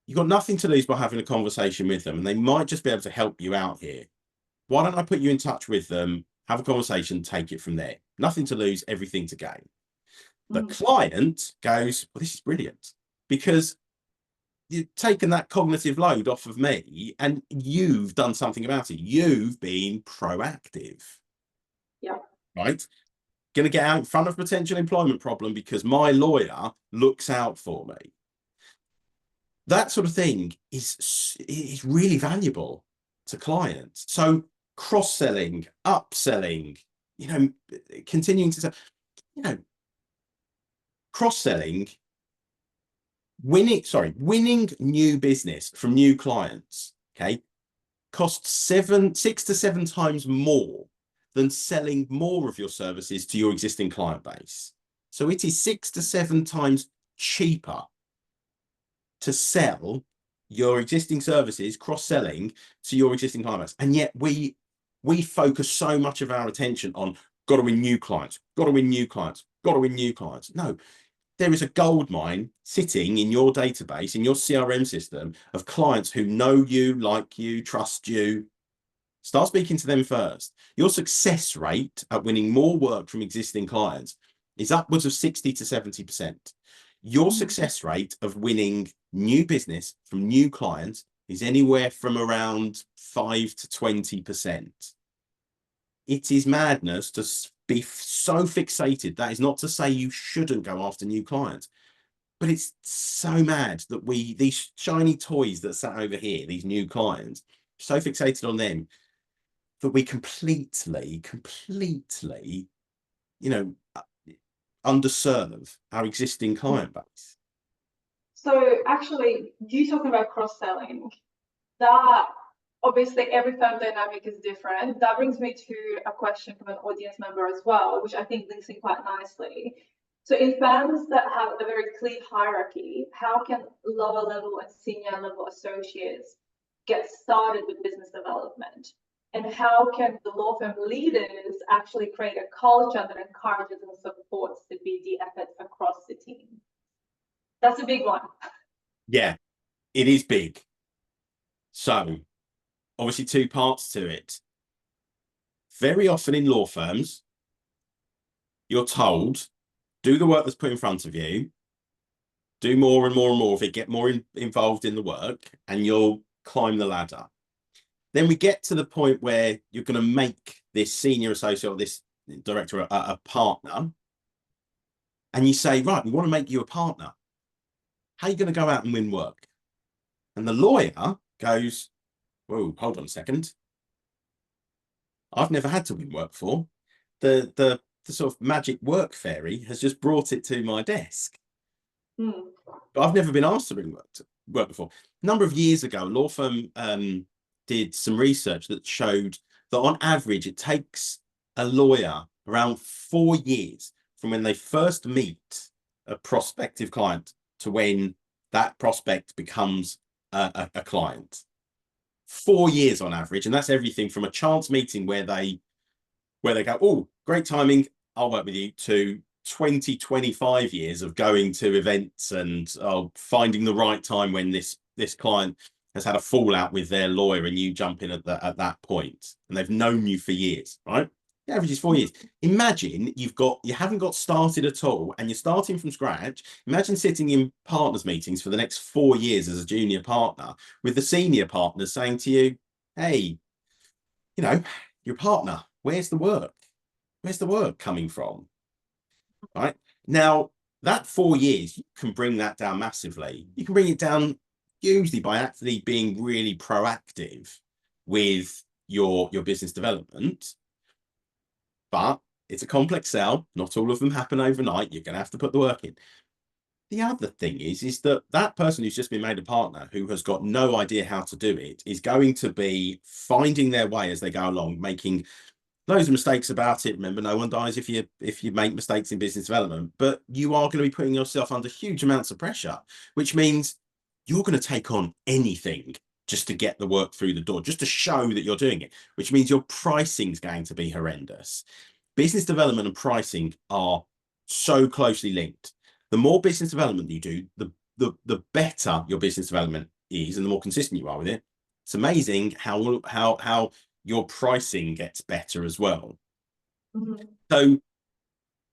You've got nothing to lose by having a conversation with them, and they might just be able to help you out here. Why don't I put you in touch with them, have a conversation, take it from there? Nothing to lose, everything to gain. The client goes, well, this is brilliant, because you've taken that cognitive load off of me and you've done something about it. You've been proactive. Yeah. Right? Going to get out in front of potential employment problem because my lawyer looks out for me. That sort of thing is really valuable to clients. So cross-selling, upselling, continuing to say, cross-selling, winning new business from new clients, okay, costs 6 to 7 times more than selling more of your services to your existing client base. So it is 6 to 7 times cheaper to sell your existing services, cross-selling to your existing client base. And yet we focus so much of our attention on got to win new clients, got to win new clients, got to win new clients. No, there is a gold mine sitting in your database, in your CRM system of clients who know you, like you, trust you. Start speaking to them first. Your success rate at winning more work from existing clients is upwards of 60 to 70%. Your success rate of winning new business from new clients is anywhere from around 5 to 20%. It is madness to be so fixated. That is not to say you shouldn't go after new clients. But it's so mad that these shiny toys that sat over here, these new clients, so fixated on them that we completely, you know, underserve our existing client base. So actually, you talking about cross-selling, that obviously every firm dynamic is different. That brings me to a question from an audience member as well, which I think links in quite nicely. So in firms that have a very clear hierarchy, how can lower level and senior level associates get started with business development? And how can the law firm leaders actually create a culture that encourages and supports the BD efforts across the team? That's a big one. Yeah, it is big. So obviously 2 parts to it. Very often in law firms, you're told, do the work that's put in front of you, do more and more and more of it, get more involved in the work, and you'll climb the ladder. Then we get to the point where you're going to make this senior associate or this director a partner. And you say, right, we want to make you a partner. How are you going to go out and win work? And the lawyer goes, whoa, hold on a second. I've never had to win work before. The sort of magic work fairy has just brought it to my desk. But I've never been asked to win work before. A number of years ago, a law firm did some research that showed that on average, it takes a lawyer around 4 years from when they first meet a prospective client to when that prospect becomes a client. 4 years on average, and that's everything from a chance meeting where they go, oh, great timing, I'll work with you, to 20, 25 years of going to events and finding the right time when this client has had a fallout with their lawyer and you jump in at that point, and they've known you for years, right? The average is 4 years. Imagine you haven't got started at all and you're starting from scratch. Imagine sitting in partners meetings for the next 4 years as a junior partner with the senior partners saying to you, hey, you're a partner. Where's the work? Where's the work coming from? Right now, that 4 years, you can bring that down massively. You can bring it down usually by actually being really proactive with your business development. But it's a complex sell. Not all of them happen overnight. You're going to have to put the work in. The other thing is that person who's just been made a partner, who has got no idea how to do it, is going to be finding their way as they go along, making loads of mistakes about it. Remember, no one dies if you make mistakes in business development, but you are going to be putting yourself under huge amounts of pressure, which means you're going to take on anything just to get the work through the door, just to show that you're doing it, which means your pricing is going to be horrendous. Business development and pricing are so closely linked. The more business development you do, the better your business development is, and the more consistent you are with it. It's amazing how your pricing gets better as well. So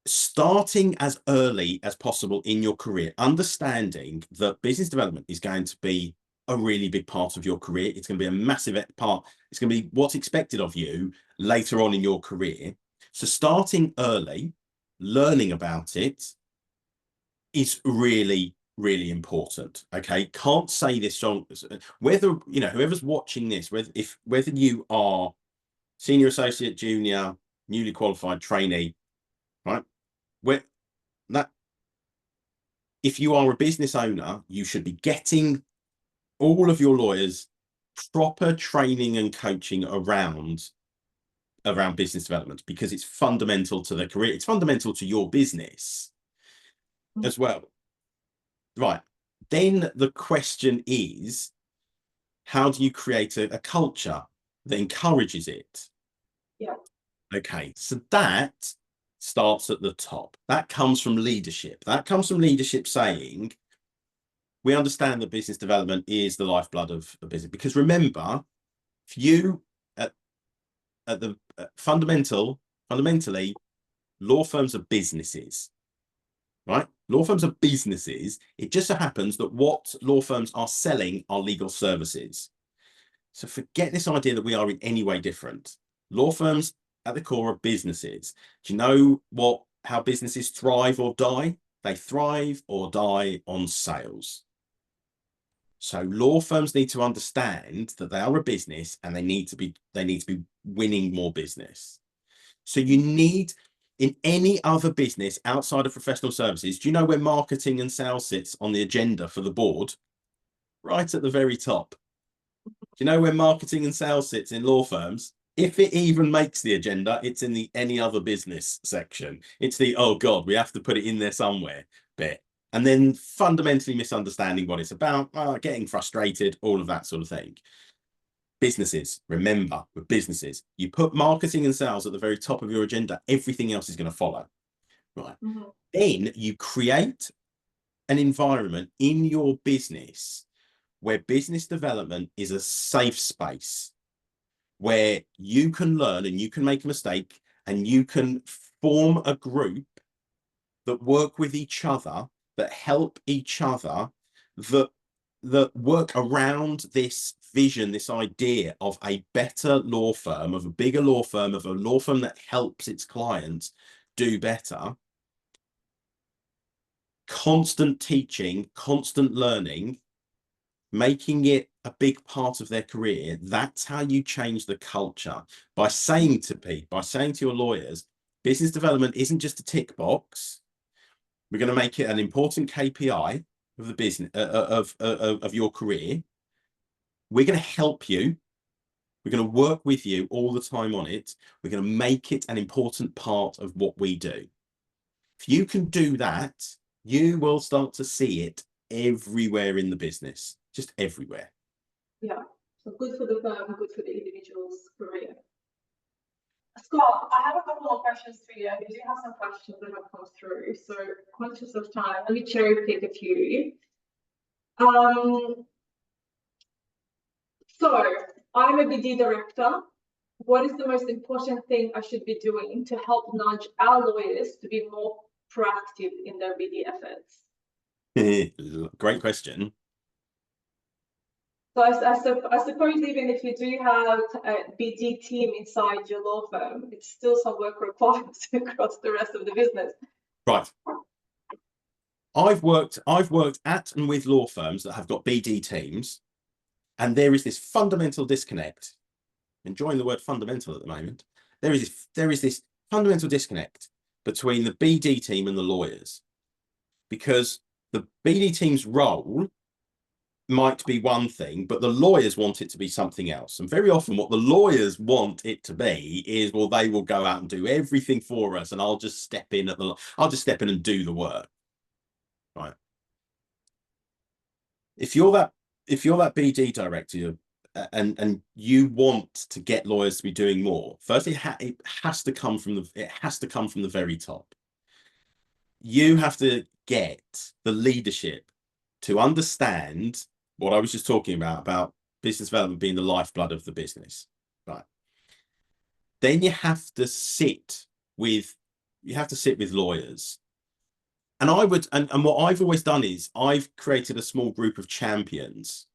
starting as early as possible in your career, understanding that business development is going to be a really big part of your career. It's going to be a massive part. It's going to be what's expected of you later on in your career. So starting early, learning about it is really, really important. Okay, can't say this strong. Whether whoever's watching this, whether you are senior associate, junior, newly qualified, trainee, right? If you are a business owner, you should be getting all of your lawyers proper training and coaching around business development, because it's fundamental to their career. It's fundamental to your business as well. Right. Then the question is, how do you create a culture that encourages it? Yeah. Okay. So that starts at the top. That comes from leadership. That comes from leadership saying, we understand that business development is the lifeblood of a business. Because remember, if you at the fundamentally, law firms are businesses, right? Law firms are businesses. It just so happens that what law firms are selling are legal services. So forget this idea that we are in any way different. Law firms at the core are businesses. Do you know how businesses thrive or die? they thrive or die on sales. So law firms need to understand that they are a business and they need to be winning more business. So you need, in any other business outside of professional services, do you know where marketing and sales sits on the agenda for the board? Right at the very top. Do you know where marketing and sales sits in law firms? If it even makes the agenda, it's in the any other business section. It's the, oh God, we have to put it in there somewhere bit. And then fundamentally misunderstanding what it's about, getting frustrated, all of that sort of thing. Businesses, remember, with businesses, you put marketing and sales at the very top of your agenda, everything else is going to follow. Right. Then you create an environment in your business where business development is a safe space, where you can learn and you can make a mistake and you can form a group that work with each other, that help each other, that work around this vision, this idea of a better law firm, of a bigger law firm, of a law firm that helps its clients do better. Constant teaching, constant learning, making it a big part of their career. That's how you change the culture. By saying to your lawyers, business development isn't just a tick box. We're going to make it an important KPI of the business, of your career. We're going to help you. We're going to work with you all the time on it. We're going to make it an important part of what we do. If you can do that, you will start to see it everywhere in the business, just everywhere. Yeah, so good for the firm, good for the individual's career. Scott, I have a couple of questions for you. We do have some questions that have come through, so conscious of time, let me cherry pick a few. So I'm a BD director. What is the most important thing I should be doing to help nudge our lawyers to be more proactive in their BD efforts? Great question. So I suppose even if you do have a BD team inside your law firm, it's still some work required across the rest of the business. Right. I've worked at and with law firms that have got BD teams, and there is this fundamental disconnect. Enjoying the word fundamental at the moment. There is this fundamental disconnect between the BD team and the lawyers, because the BD team's role might be one thing, but the lawyers want it to be something else. And very often what the lawyers want it to be is, well, they will go out and do everything for us and I'll just step in and do the work. Right. If you're that BD director and you want to get lawyers to be doing more, first it has to come from the very top. You have to get the leadership to understand what I was just talking about business development being the lifeblood of the business, right? Then you have to sit with lawyers. And what I've always done is I've created a small group of champions,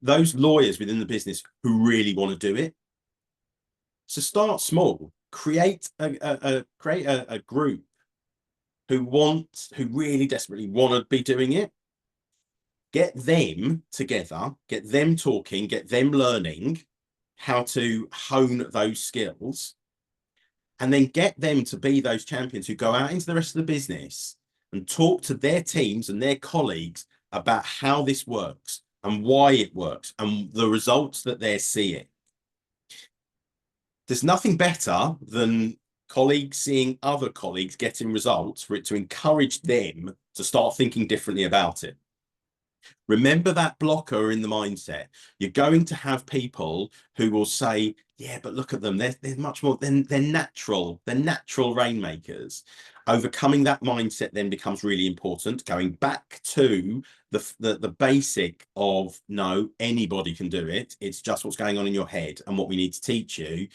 those lawyers within the business who really want to do it. So start small, create a group who really desperately want to be doing it. Get them together, get them talking, get them learning how to hone those skills, and then get them to be those champions who go out into the rest of the business and talk to their teams and their colleagues about how this works and why it works and the results that they're seeing. There's nothing better than colleagues seeing other colleagues getting results for it to encourage them to start thinking differently about it. Remember that blocker in the mindset. You're going to have people who will say, yeah, but look at them. They're much more, they're natural. They're natural rainmakers. Overcoming that mindset then becomes really important. Going back to the basic of, no, anybody can do it. It's just what's going on in your head. And what we need to teach you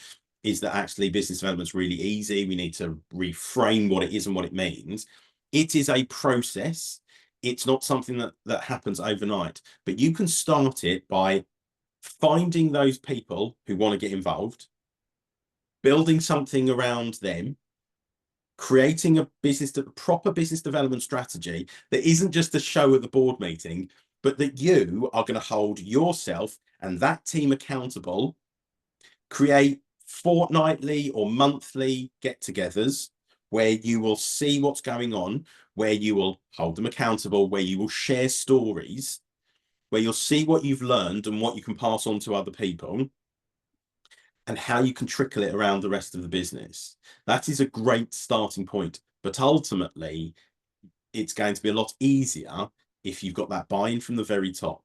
is that actually business development's really easy. We need to reframe what it is and what it means. It is a process. It's not something that happens overnight, but you can start it by finding those people who want to get involved, building something around them, creating a proper business development strategy that isn't just a show at the board meeting, but that you are going to hold yourself and that team accountable, create fortnightly or monthly get-togethers where you will see what's going on, where you will hold them accountable, where you will share stories, where you'll see what you've learned and what you can pass on to other people, and how you can trickle it around the rest of the business. That is a great starting point, but ultimately it's going to be a lot easier if you've got that buy-in from the very top.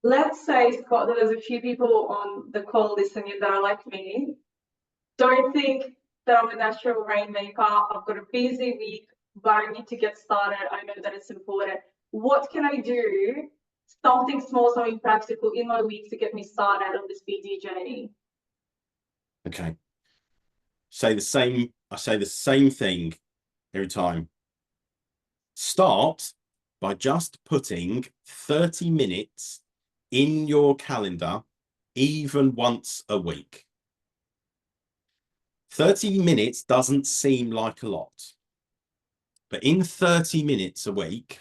Let's say, Scott, that there's a few people on the call listening that are like me. Don't think that I'm a natural rainmaker. I've got a busy week, but I need to get started. I know that it's important. What can I do? Something small, something practical in my week to get me started on this BD journey. Okay. I say the same thing every time. Start by just putting 30 minutes in your calendar, even once a week. 30 minutes doesn't seem like a lot, but in 30 minutes a week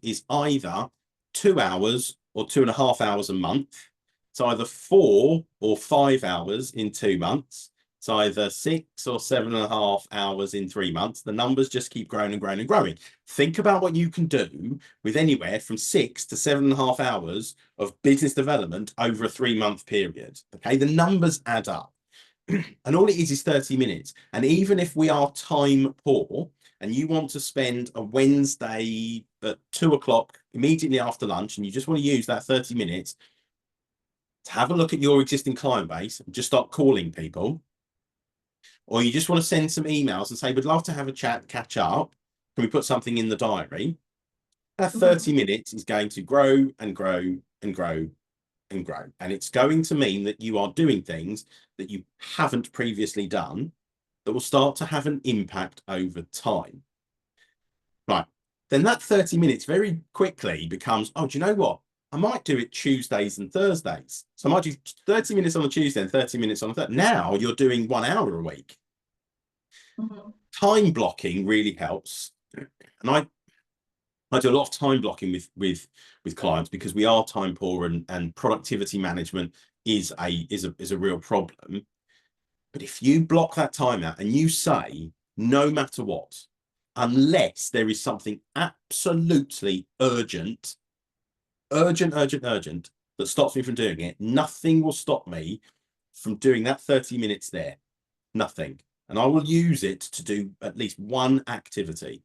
is either 2 hours or 2.5 hours a month. It's either 4 or 5 hours in 2 months. It's either 6 or 7.5 hours in 3 months. The numbers just keep growing and growing and growing. Think about what you can do with anywhere from 6 to 7.5 hours of business development over a 3-month period. Okay, the numbers add up. And all it is 30 minutes. And even if we are time poor and you want to spend a Wednesday at 2 o'clock immediately after lunch, and you just want to use that 30 minutes to have a look at your existing client base and just start calling people, or you just want to send some emails and say, we'd love to have a chat, catch up, can we put something in the diary? That 30 minutes is going to grow and grow and grow and grow. And it's going to mean that you are doing things that you haven't previously done that will start to have an impact over time. Right. Then that 30 minutes very quickly becomes, oh, do you know what? I might do it Tuesdays and Thursdays. So I might do 30 minutes on a Tuesday and 30 minutes on a Thursday. Now you're doing 1 hour a week. Time blocking really helps. And I do a lot of time blocking with clients because we are time poor, and productivity management is a real problem. But if you block that time out and you say, no matter what, unless there is something absolutely urgent that stops me from doing it, nothing will stop me from doing that 30 minutes there. Nothing. And I will use it to do at least one activity.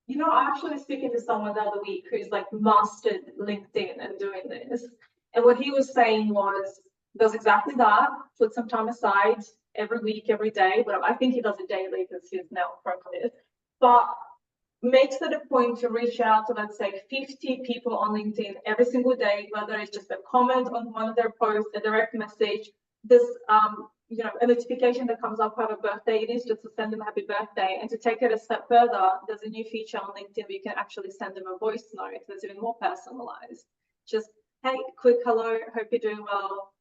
You know, I actually speaking to someone the other week who's like mastered LinkedIn and doing this. And what he was saying was, does exactly that, put some time aside every week, every day. But I think he does it daily because he's now pro this. But makes it a point to reach out to, let's say, 50 people on LinkedIn every single day, whether it's just a comment on one of their posts, a direct message, this you know, a notification that comes up whatever birthday it is, just to send them a happy birthday. And to take it a step further, there's a new feature on LinkedIn where you can actually send them a voice note that's even more personalized. Just, hey, quick hello, hope you're doing well.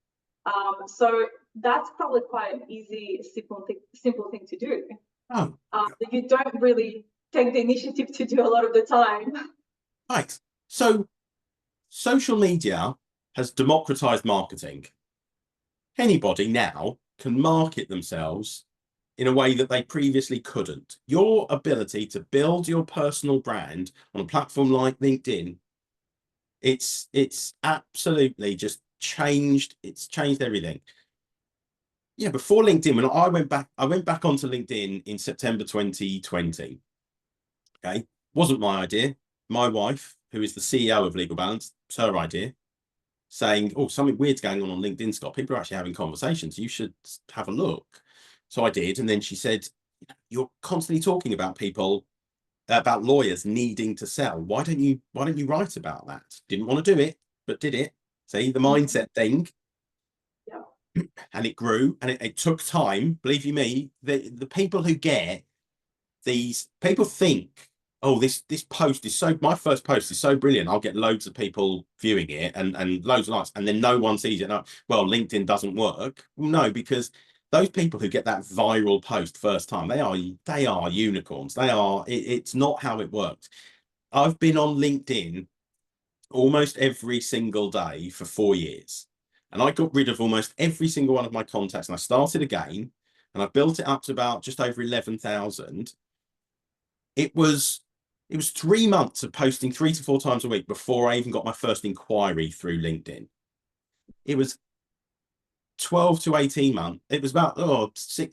So that's probably quite an easy, simple thing to do. That you don't really take the initiative to do a lot of the time. Right. So social media has democratized marketing. Anybody now can market themselves in a way that they previously couldn't. Your ability to build your personal brand on a platform like LinkedIn, it's absolutely just changed. It's changed everything. Yeah, before LinkedIn, when I went back onto LinkedIn in September 2020. Okay, wasn't my idea. My wife, who is the CEO of Legal Balance, it's her idea, saying, oh, something weird's going on LinkedIn, Scott. People are actually having conversations. You should have a look. So I did. And then she said, you're constantly talking about people, about lawyers needing to sell. Why don't you write about that? Didn't want to do it, but did it. See, the mindset thing. Yeah. And it grew, and it took time. Believe you me, the people who get these, people think, oh, this post is so, my first post is so brilliant, I'll get loads of people viewing it and loads of likes, and then no one sees it. No, well, LinkedIn doesn't work. No, because those people who get that viral post first time, they are unicorns. It's not how it works. I've been on LinkedIn almost every single day for 4 years, and I got rid of almost every single one of my contacts, and I started again, and I built it up to about just over 11,000. It was 3 months of posting 3 to 4 times a week before I even got my first inquiry through LinkedIn. It was 12 to 18 months. It was about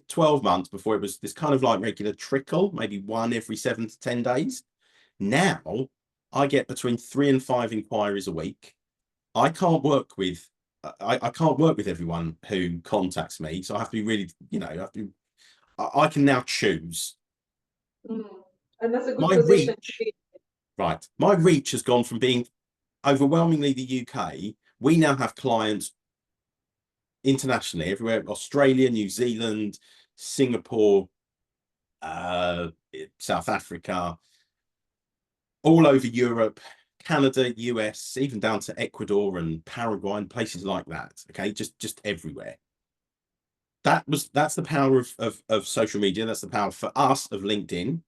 12 months before it was this kind of like regular trickle, maybe one every 7 to 10 days. Now I get between 3 and 5 inquiries a week. I can't work with everyone who contacts me, so I have to be really, I can now choose. And that's a good My position to reach, be. right? My reach has gone from being overwhelmingly the UK. We now have clients internationally, everywhere: Australia, New Zealand, Singapore, South Africa, all over Europe, Canada, US, even down to Ecuador and Paraguay and places like that. Okay, just everywhere. That's the power of social media. That's the power for us of LinkedIn.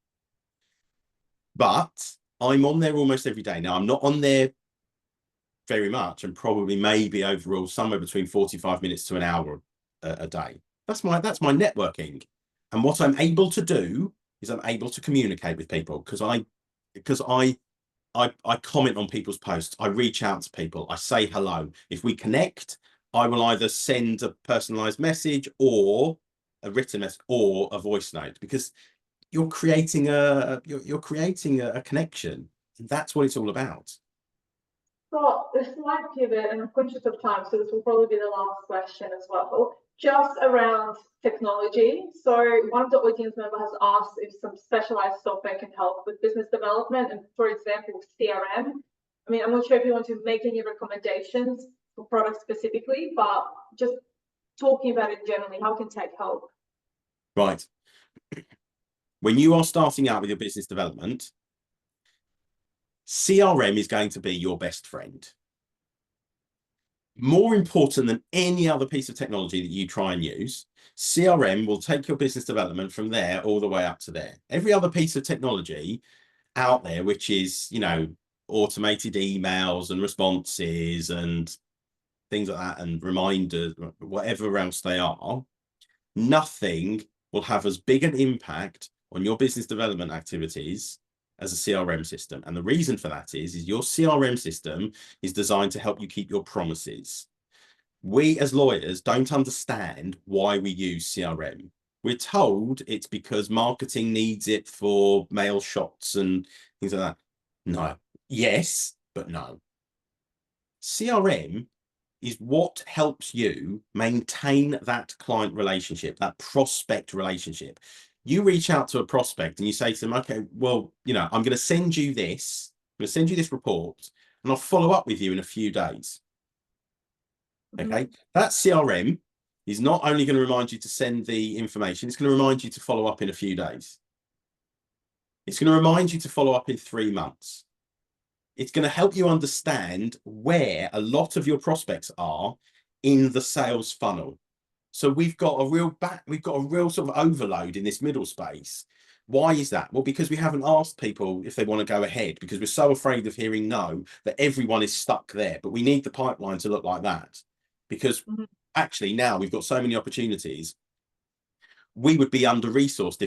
But I'm on there almost every day now. I'm not on there very much, and probably maybe overall somewhere between 45 minutes to an hour a day. That's my networking. And what I'm able to do is I'm able to communicate with people because I comment on people's posts. I reach out to people. I say hello. If we connect, I will either send a personalized message or a written message or a voice note, because you're creating a connection. That's what it's all about. So a slight pivot, and I'm conscious of time, so this will probably be the last question as well, just around technology. So one of the audience members has asked if some specialized software can help with business development, and for example, CRM. I mean, I'm not sure if you want to make any recommendations for products specifically, but just talking about it generally, how can tech help? Right. When you are starting out with your business development, CRM is going to be your best friend. More important than any other piece of technology that you try and use, CRM will take your business development from there all the way up to there. Every other piece of technology out there, which is, automated emails and responses and things like that, and reminders, whatever else they are, nothing will have as big an impact on your business development activities as a CRM system. And the reason for that is your CRM system is designed to help you keep your promises. We as lawyers don't understand why we use CRM. We're told it's because marketing needs it for mail shots and things like that. No. Yes, but no. CRM is what helps you maintain that client relationship, that prospect relationship. You reach out to a prospect and you say to them, okay, well, I'm going to send you this. I'm going to send you this report and I'll follow up with you in a few days. Okay. That CRM is not only going to remind you to send the information, it's going to remind you to follow up in a few days. It's going to remind you to follow up in 3 months. It's going to help you understand where a lot of your prospects are in the sales funnel. So we've got a real sort of overload in this middle space. Why is that? Well, because we haven't asked people if they want to go ahead, because we're so afraid of hearing no that everyone is stuck there. But we need the pipeline to look like that, because actually now we've got so many opportunities. We would be under-resourced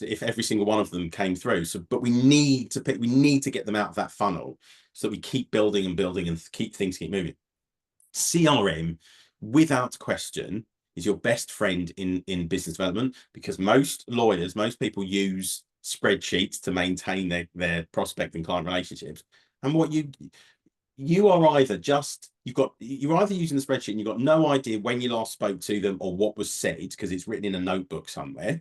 if every single one of them came through. But we need to get them out of that funnel so that we keep building and building and keep moving. CRM, without question, is your best friend in business development, because most people use spreadsheets to maintain their prospect and client relationships. And what you're either using the spreadsheet and you've got no idea when you last spoke to them or what was said because it's written in a notebook somewhere,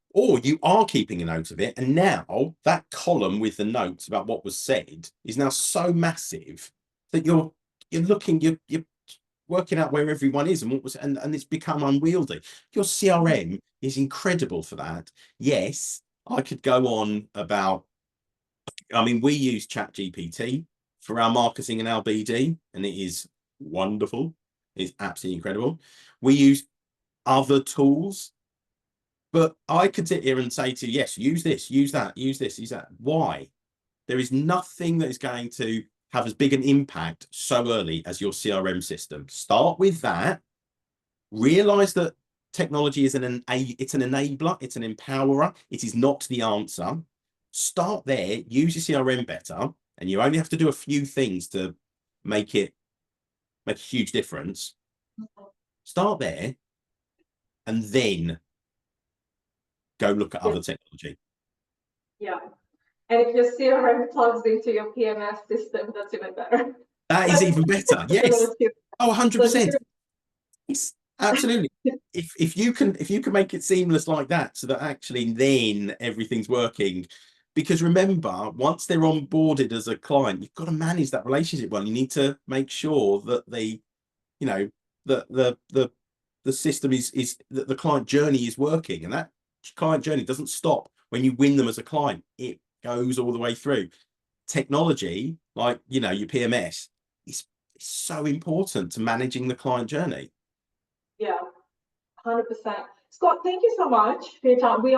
or you are keeping a note of it, and now that column with the notes about what was said is now so massive that you're working out where everyone is and what was, and it's become unwieldy. Your CRM is incredible for that. Yes, I could go on about, we use ChatGPT for our marketing and our BD, and it is wonderful. It's absolutely incredible. We use other tools. But I could sit here and say to you, yes, use this, use that, use this, use that. Why? There is nothing that is going to have as big an impact so early as your CRM system. Start with that. Realize that technology is it's an enabler, it's an empowerer. It is not the answer. Start there, use your CRM better, and you only have to do a few things to make a huge difference. Start there, and then go look at other technology. Yeah. And if your CRM plugs into your PMS system, that's even better. That is even better. Yes. Oh, 100%. Yes, absolutely. If you can make it seamless like that, so that actually then everything's working. Because remember, once they're onboarded as a client, you've got to manage that relationship well. You need to make sure that the system is that the client journey is working, and that client journey doesn't stop when you win them as a client. It goes all the way through. Technology, like your PMS, is so important to managing the client journey. Yeah, 100%. Scott, thank you so much for your time. We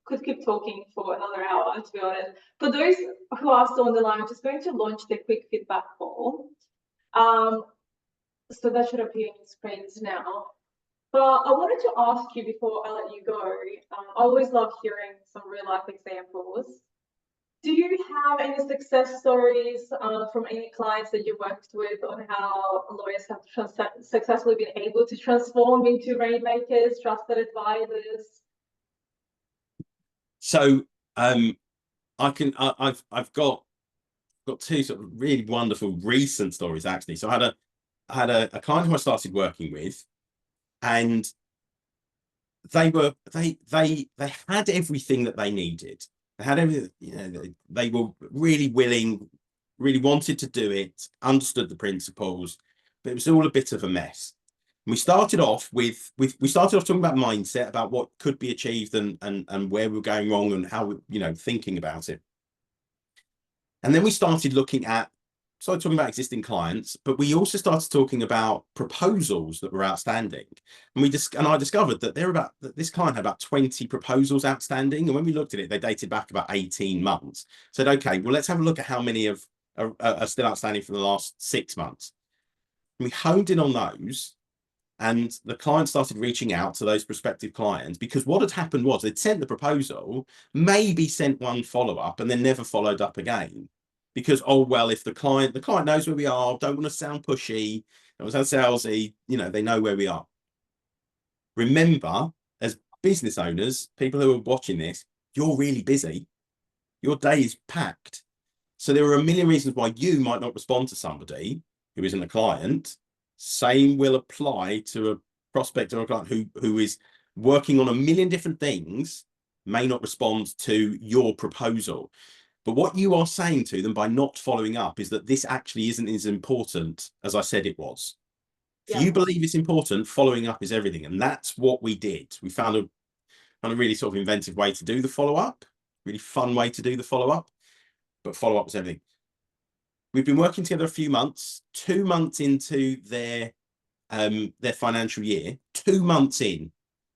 could keep talking for another hour, to be honest. For those who are still on the line, I'm just going to launch the quick feedback poll. So that should appear on your screens now. But I wanted to ask you before I let you go, I always love hearing some real life examples. Do you have any success stories from any clients that you worked with on how lawyers have successfully been able to transform into rainmakers, trusted advisors? So I've got two sort of really wonderful recent stories actually. So I had a client who I started working with, and they had everything that they needed. They had everything, they were really willing, really wanted to do it, understood the principles, but it was all a bit of a mess. And we started off talking about mindset, about what could be achieved and where we were going wrong and how thinking about it. And then we started talking about existing clients, but we also started talking about proposals that were outstanding. And I discovered that this client had about 20 proposals outstanding. And when we looked at it, they dated back about 18 months. Said, okay, well, let's have a look at how many are still outstanding for the last 6 months. And we honed in on those. And the client started reaching out to those prospective clients, because what had happened was they'd sent the proposal, maybe sent one follow-up, and then never followed up again. Because, oh, well, if the client knows where we are, don't want to sound pushy, don't want to sound salesy, they know where we are. Remember, as business owners, people who are watching this, you're really busy. Your day is packed. So there are a million reasons why you might not respond to somebody who isn't a client. Same will apply to a prospect or a client who is working on a million different things, may not respond to your proposal. But what you are saying to them by not following up is that this actually isn't as important as I said it was. If you believe it's important, following up is everything. And that's what we did. We found a really sort of inventive way to do the follow-up, really fun way to do the follow-up, but follow-up was everything. We've been working together a few months, 2 months into their financial year, 2 months in,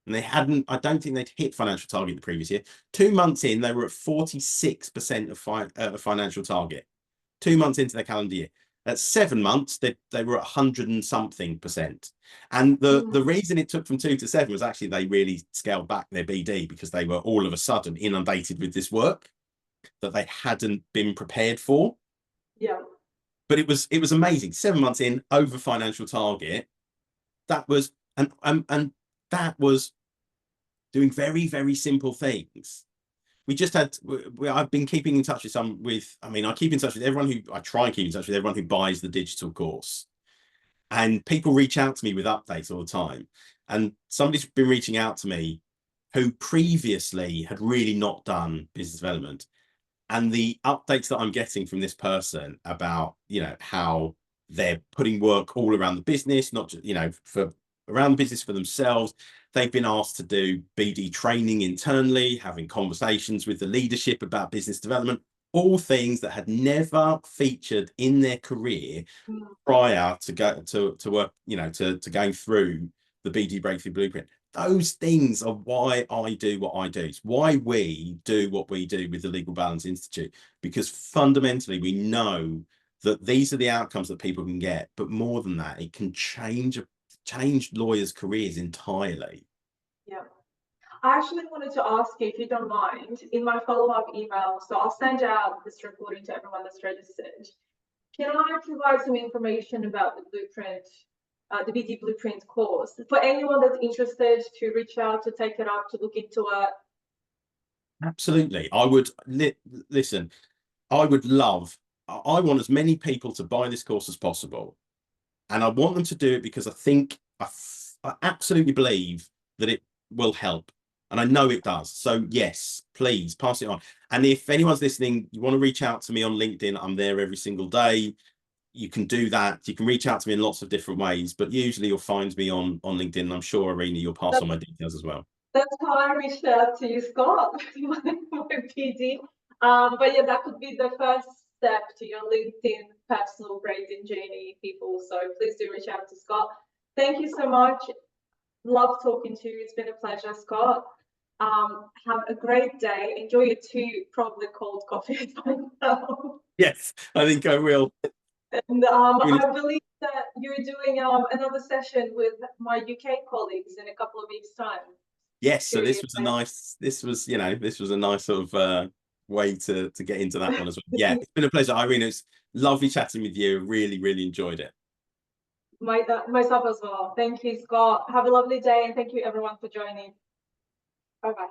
and I don't think they'd hit financial target the previous year. 2 months in, they were at 46% of financial target. 2 months into their calendar year. At 7 months, they were at 100 and something percent. And the reason it took from 2 to 7 was actually they really scaled back their BD, because they were all of a sudden inundated with this work that they hadn't been prepared for. Yeah. But it was amazing. 7 months in, over financial target. That was and that was doing very, very simple things. I've been keeping in touch with I keep in touch with everyone I try and keep in touch with everyone who buys the digital course. And people reach out to me with updates all the time. And somebody's been reaching out to me who previously had really not done business development. And the updates that I'm getting from this person about, how they're putting work all around the business, not just, around the business for themselves. They've been asked to do BD training internally, having conversations with the leadership about business development, all things that had never featured in their career prior to work, to going through the BD Breakthrough Blueprint. Those things are why I do what I do. It's why we do what we do with the Legal Balance Institute, because fundamentally we know that these are the outcomes that people can get. But more than that, it can change lawyers' careers entirely. Yeah. I actually wanted to ask you, if you don't mind, in my follow-up email, so I'll send out this recording to everyone that's registered. Can I provide some information about the blueprint, the BD Blueprint course, for anyone that's interested to reach out, to take it up, to look into it? Absolutely. I would listen. I would love. I want as many people to buy this course as possible, and I want them to do it because I absolutely believe that it will help, and I know it does. So yes, please pass it on. And if anyone's listening, you want to reach out to me on LinkedIn, I'm there every single day. You can do that. You can reach out to me in lots of different ways, but usually you'll find me on LinkedIn. And I'm sure, Irina, you'll pass on my details as well. That's how I reached out to you, Scott, my PD. But yeah, that could be the first step to your LinkedIn personal branding journey, people. So please do reach out to Scott. Thank you so much. Love talking to you. It's been a pleasure, Scott. Have a great day. Enjoy your 2 probably cold coffees by now. Yes, I think I will. And I believe that you're doing another session with my UK colleagues in a couple of weeks' time. Yes, so this was a nice sort of way to get into that one as well. Yeah, it's been a pleasure, Irene. It's lovely chatting with you. Really, really enjoyed it. Myself as well. Thank you, Scott. Have a lovely day, and thank you everyone for joining. Bye bye.